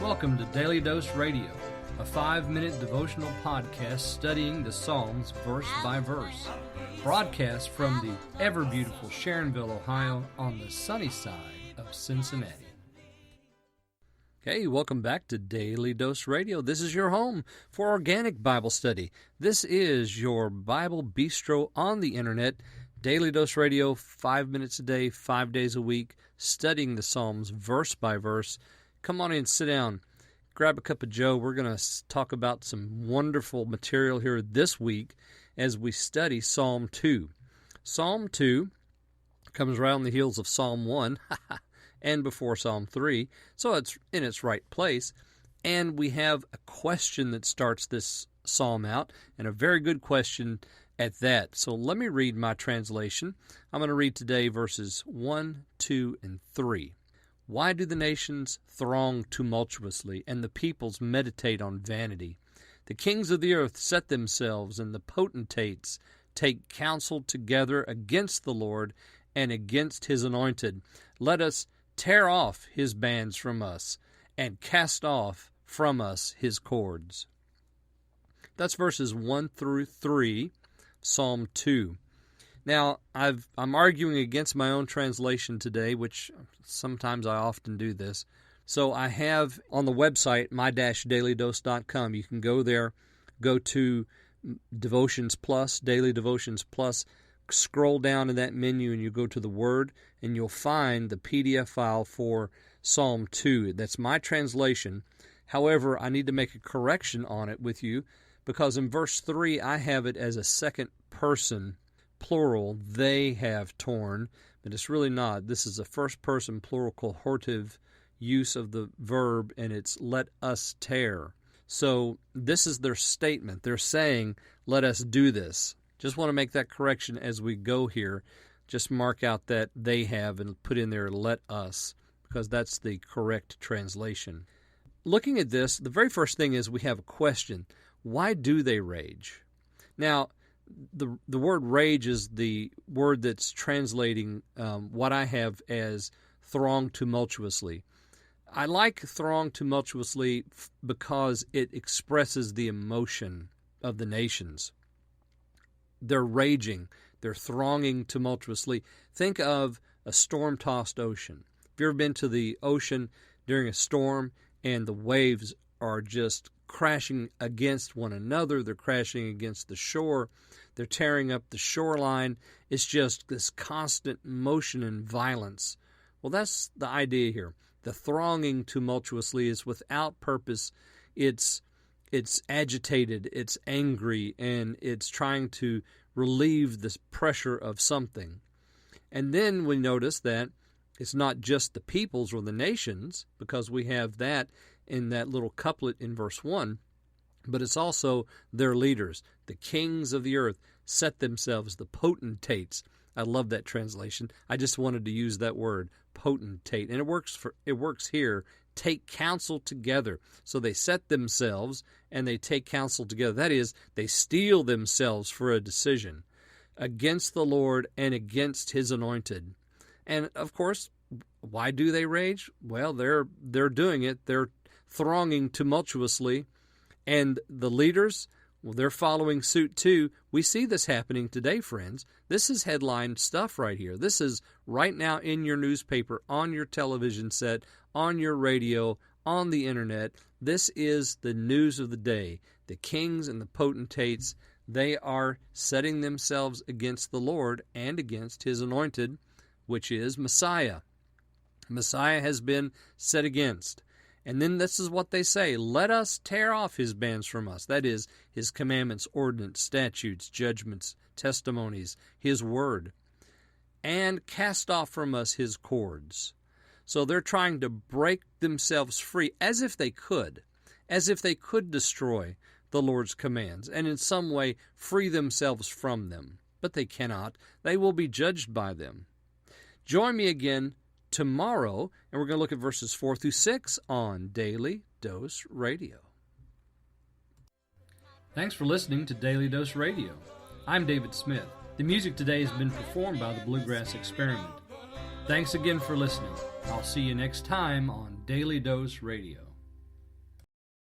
Welcome to Daily Dose Radio, a 5-minute devotional podcast studying the Psalms verse by verse. Broadcast from the ever-beautiful Sharonville, Ohio, on the sunny side of Cincinnati. Hey, welcome back to Daily Dose Radio. This is your home for organic Bible study. This is your Bible bistro on the internet. Daily Dose Radio, 5 minutes a day, 5 days a week, studying the Psalms verse by verse. Come on in, sit down, grab a cup of joe. We're going to talk about some wonderful material here this week as we study Psalm 2. Psalm 2 comes right on the heels of Psalm 1 and before Psalm 3, so it's in its right place. And we have a question that starts this psalm out, and a very good question at that. So let me read my translation. I'm going to read today verses 1, 2, and 3. Why do the nations throng tumultuously, and the peoples meditate on vanity? The kings of the earth set themselves, and the potentates take counsel together against the Lord and against his anointed. Let us tear off his bands from us, and cast off from us his cords. That's verses 1 through 3, Psalm 2. Now, I'm arguing against my own translation today, which sometimes I often do this. So I have on the website, my-dailydose.com. You can go there, go to Devotions Plus, Daily Devotions Plus, scroll down in that menu and you go to the Word, and you'll find the PDF file for Psalm 2. That's my translation. However, I need to make a correction on it with you, because in verse 3 I have it as a second person plural, they have torn, but it's really not. This is a first person plural cohortive use of the verb, and it's let us tear. So this is their statement. They're saying, let us do this. Just want to make that correction as we go here. Just mark out that they have and put in there let us, because that's the correct translation. Looking at this, the very first thing is we have a question. Why do they rage? Now, the word rage is the word that's translating what I have as throng tumultuously. I like throng tumultuously because it expresses the emotion of the nations. They're raging. They're thronging tumultuously. Think of a storm-tossed ocean. Have you ever been to the ocean during a storm and the waves are just crashing against one another? They're crashing against the shore. They're tearing up the shoreline. It's just this constant motion and violence. Well, that's the idea here. The thronging tumultuously is without purpose. It's agitated, it's angry, and it's trying to relieve this pressure of something. And then we notice that it's not just the peoples or the nations, because we have that in that little couplet in verse 1, but it's also their leaders. The kings of the earth set themselves, the potentates. I love that translation. I just wanted to use that word, potentate. And it works here. Take counsel together. So they set themselves and they take counsel together. That is, they steel themselves for a decision against the Lord and against his anointed. And of course, why do they rage? Well, they're doing it. They're thronging tumultuously. And the leaders, well, they're following suit too. We see this happening today, friends. This is headline stuff right here. This is right now in your newspaper, on your television set, on your radio, on the internet. This is the news of the day. The kings and the potentates, they are setting themselves against the Lord and against his anointed, which is Messiah. Messiah has been set against. And then this is what they say, let us tear off his bands from us. That is, his commandments, ordinance, statutes, judgments, testimonies, his word. And cast off from us his cords. So they're trying to break themselves free as if they could destroy the Lord's commands and in some way free themselves from them. But they cannot. They will be judged by them. Join me again tomorrow, and we're going to look at verses 4 through 6 on Daily Dose Radio. Thanks for listening to Daily Dose Radio. I'm David Smith. The music today has been performed by the Bluegrass Experiment. Thanks again for listening. I'll see you next time on Daily Dose Radio.